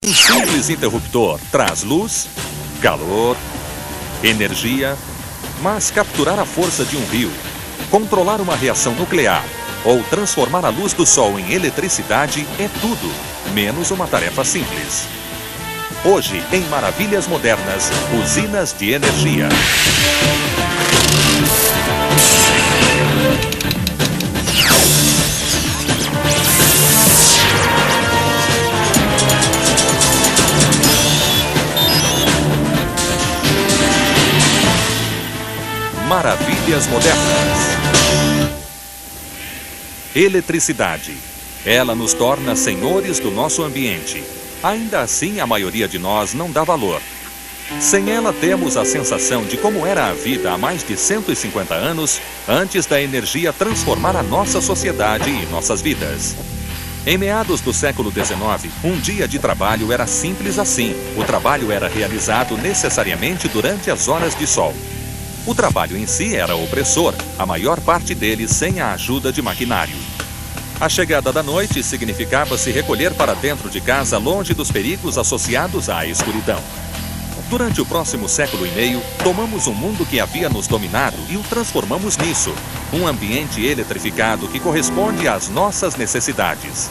Um simples interruptor traz luz, calor, energia, mas capturar a força de um rio, controlar uma reação nuclear ou transformar a luz do sol em eletricidade é tudo, menos uma tarefa simples. Hoje, em Maravilhas Modernas, usinas de energia. Maravilhas Modernas. Eletricidade. Ela nos torna senhores do nosso ambiente. Ainda assim, a maioria de nós não dá valor. Sem ela, temos a sensação de como era a vida há mais de 150 anos, antes da energia transformar a nossa sociedade e nossas vidas. Em meados do século XIX, um dia de trabalho era simples assim. O trabalho era realizado necessariamente durante as horas de sol. O trabalho em si era opressor, a maior parte dele sem a ajuda de maquinário. A chegada da noite significava se recolher para dentro de casa longe dos perigos associados à escuridão. Durante o próximo século e meio, tomamos um mundo que havia nos dominado e o transformamos nisso, um ambiente eletrificado que corresponde às nossas necessidades.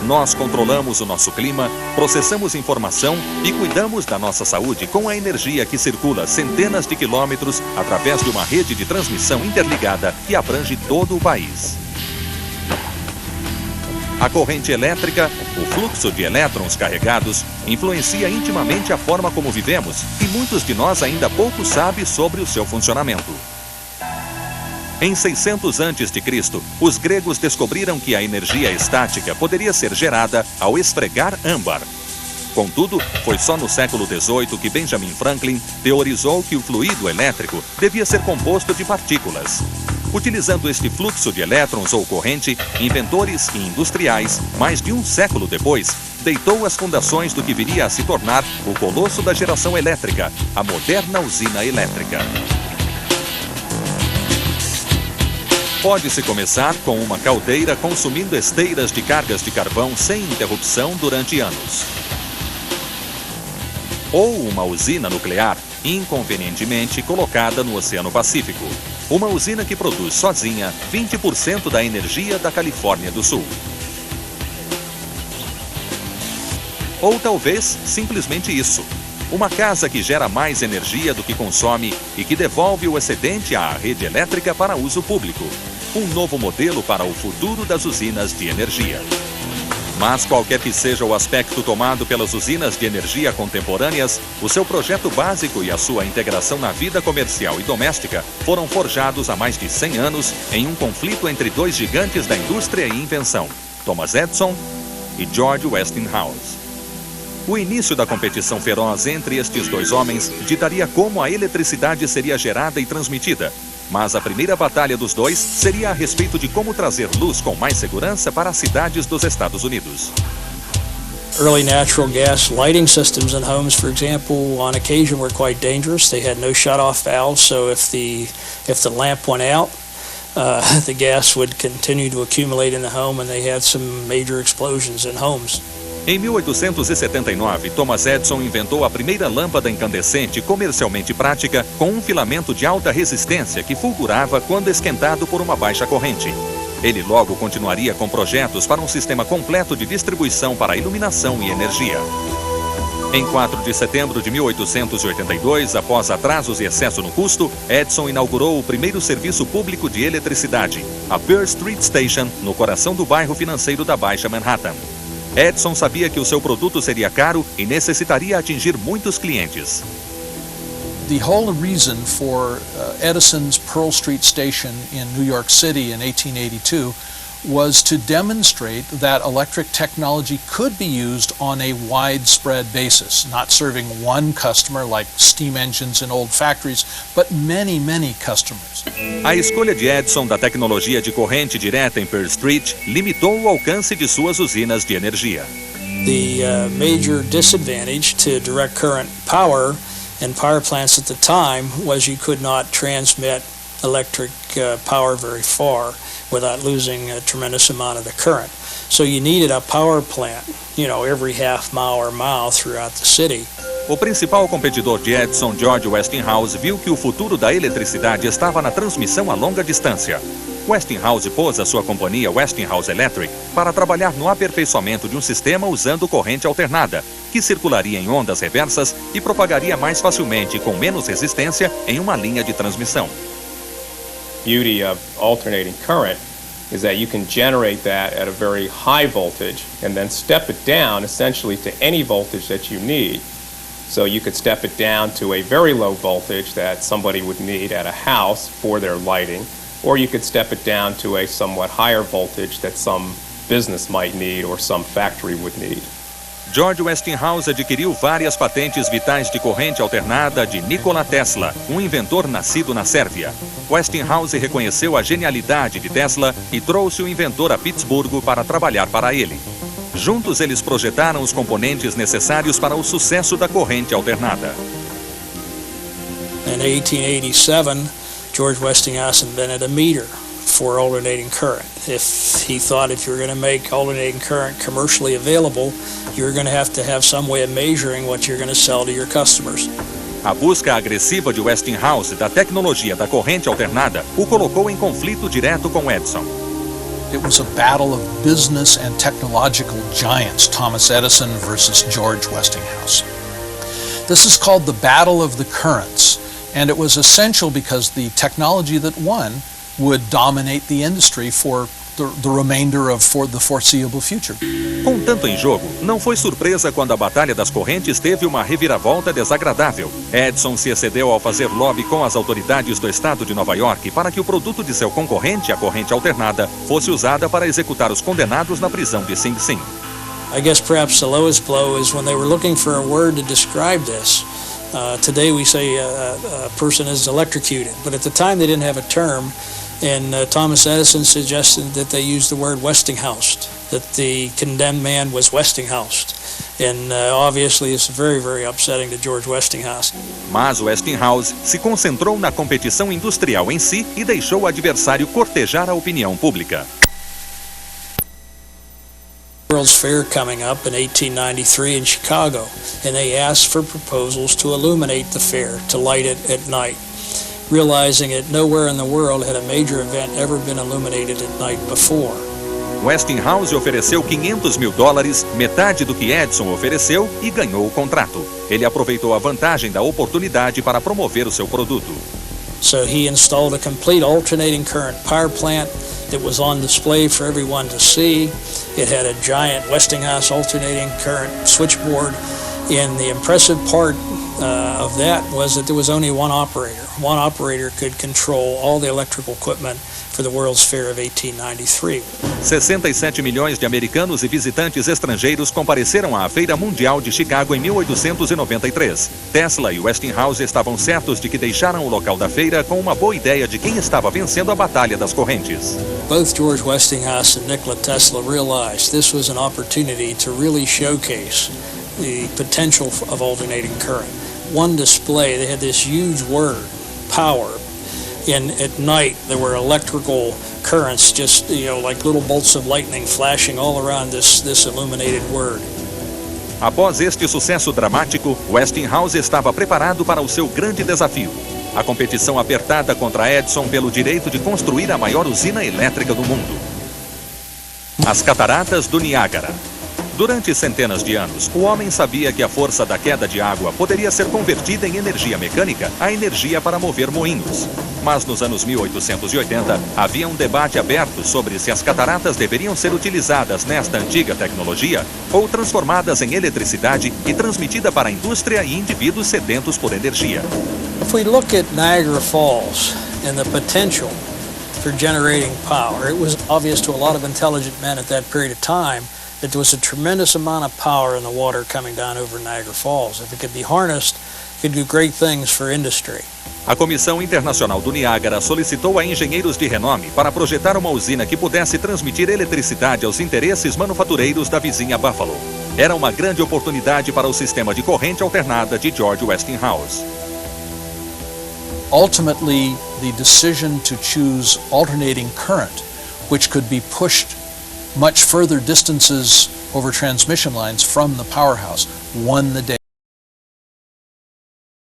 Nós controlamos o nosso clima, processamos informação e cuidamos da nossa saúde com a energia que circula centenas de quilômetros através de uma rede de transmissão interligada que abrange todo o país. A corrente elétrica, o fluxo de elétrons carregados, influencia intimamente a forma como vivemos e muitos de nós ainda pouco sabem sobre o seu funcionamento. Em 600 a.C., os gregos descobriram que a energia estática poderia ser gerada ao esfregar âmbar. Contudo, foi só no século XVIII que Benjamin Franklin teorizou que o fluido elétrico devia ser composto de partículas. Utilizando este fluxo de elétrons ou corrente, inventores e industriais, mais de um século depois, deitou as fundações do que viria a se tornar o colosso da geração elétrica, a moderna usina elétrica. Pode-se começar com uma caldeira consumindo esteiras de cargas de carvão sem interrupção durante anos. Ou uma usina nuclear, inconvenientemente colocada no Oceano Pacífico. Uma usina que produz sozinha 20% da energia da Califórnia do Sul. Ou talvez simplesmente isso. Uma casa que gera mais energia do que consome e que devolve o excedente à rede elétrica para uso público. Um novo modelo para o futuro das usinas de energia. Mas qualquer que seja o aspecto tomado pelas usinas de energia contemporâneas, o seu projeto básico e a sua integração na vida comercial e doméstica foram forjados há mais de 100 anos em um conflito entre dois gigantes da indústria e invenção, Thomas Edison e George Westinghouse. O início da competição feroz entre estes dois homens ditaria como a eletricidade seria gerada e transmitida. Mas a primeira batalha dos dois seria a respeito de como trazer luz com mais segurança para as cidades dos Estados Unidos. Early natural gas lighting systems in homes, for example, on occasion were quite dangerous. They had no shut-off valves, so if the lamp went out, the gas would continue to accumulate in the home, and they had some major explosions in homes. Em 1879, Thomas Edison inventou a primeira lâmpada incandescente comercialmente prática com um filamento de alta resistência que fulgurava quando esquentado por uma baixa corrente. Ele logo continuaria com projetos para um sistema completo de distribuição para iluminação e energia. Em 4 de setembro de 1882, após atrasos e excesso no custo, Edison inaugurou o primeiro serviço público de eletricidade, a Pearl Street Station, no coração do bairro financeiro da Baixa Manhattan. Edison sabia que o seu produto seria caro e necessitaria atingir muitos clientes. The whole reason for Edison's Pearl Street Station in New York City in 1882 was to demonstrate that electric technology could be used on a widespread basis, not serving one customer like steam engines in old factories, but many, many customers. A escolha de Edison da tecnologia de corrente direta em Pearl Street limitou o alcance de suas usinas de energia. The major disadvantage to direct current power in power plants at the time was you could not transmit electric power very far without losing a tremendous amount of the current. So you needed a power plant, every half mile or mile throughout the city. O principal competidor de Edison, George Westinghouse, viu que o futuro da eletricidade estava na transmissão a longa distância. Westinghouse pôs a sua companhia Westinghouse Electric para trabalhar no aperfeiçoamento de um sistema usando corrente alternada, que circularia em ondas reversas e propagaria mais facilmente e com menos resistência em uma linha de transmissão. Beauty of alternating current is that you can generate that at a very high voltage and then step it down essentially to any voltage that you need. So you could step it down to a very low voltage that somebody would need at a house for their lighting, or you could step it down to a somewhat higher voltage that some business might need or some factory would need. George Westinghouse adquiriu várias patentes vitais de corrente alternada de Nikola Tesla, um inventor nascido na Sérvia. Westinghouse reconheceu a genialidade de Tesla e trouxe o inventor a Pittsburgh para trabalhar para ele. Juntos eles projetaram os componentes necessários para o sucesso da corrente alternada. In 1887, George Westinghouse invented a meter for alternating current. If you were going to make alternating current commercially available, you're going to have some way of measuring what you're going to sell to your customers. A busca agressiva de Westinghouse da tecnologia da corrente alternada o colocou em conflito direto com Edison. It was a battle of business and technological giants, Thomas Edison versus George Westinghouse. This is called the Battle of the Currents, and it was essential because the technology that won would dominate the industry for the remainder of the foreseeable future. Com tanto em jogo, não foi surpresa quando a Batalha das Correntes teve uma reviravolta desagradável. Edison se excedeu ao fazer lobby com as autoridades do estado de Nova York para que o produto de seu concorrente, a corrente alternada, fosse usada para executar os condenados na prisão de Sing Sing. I guess perhaps the lowest blow is when they were looking for a word to describe this. Today we say a person is electrocuted, but at the time they didn't have a term. And Thomas Edison suggested that they use the word Westinghoused, that the condemned man was Westinghoused. And obviously it's very, very upsetting to George Westinghouse. Mas Westinghouse se concentrou na competição industrial em si e deixou o adversário cortejar a opinião pública. World's Fair coming up in 1893 in Chicago, and they asked for proposals to illuminate the fair, to light it at night, realizing that nowhere in the world had a major event ever been illuminated at night before. Westinghouse ofereceu $500 mil, metade do que Edison ofereceu, e ganhou o contrato. Ele aproveitou a vantagem da oportunidade para promover o seu produto. So he installed a complete alternating current power plant that was on display for everyone to see. It had a giant Westinghouse alternating current switchboard, and the impressive part of that was that there was only one operator. One operator could control all the electrical equipment for the World's Fair of 1893. 67 milhões de americanos e visitantes estrangeiros compareceram à Feira Mundial de Chicago em 1893. Tesla e Westinghouse estavam certos de que deixaram o local da feira com uma boa ideia de quem estava vencendo a Batalha das Correntes. Both George Westinghouse and Nikola Tesla realized this was an opportunity to really showcase the potential of alternating current. One display, they had this huge word, power, and at night there were electrical currents, just like little bolts of lightning flashing all around this illuminated word. Após este sucesso dramático, Westinghouse estava preparado para o seu grande desafio: a competição apertada contra Edison pelo direito de construir a maior usina elétrica do mundo. As Cataratas do Niágara. Durante centenas de anos, o homem sabia que a força da queda de água poderia ser convertida em energia mecânica, a energia para mover moinhos. Mas nos anos 1880, havia um debate aberto sobre se as cataratas deveriam ser utilizadas nesta antiga tecnologia ou transformadas em eletricidade e transmitida para a indústria e indivíduos sedentos por energia. If we look at Niagara Falls and the potential for generating power, it was obvious to a lot of intelligent men at that period of time that there was a tremendous amount of power in the water coming down over Niagara Falls. If it could be harnessed, it could do great things for industry. A Comissão Internacional do Niágara solicitou a engenheiros de renome para projetar uma usina que pudesse transmitir eletricidade aos interesses manufatureiros da vizinha Buffalo. Era uma grande oportunidade para o sistema de corrente alternada de George Westinghouse. Ultimately, the decision to choose alternating current, which could be pushed much further distances over transmission lines from the powerhouse won the day.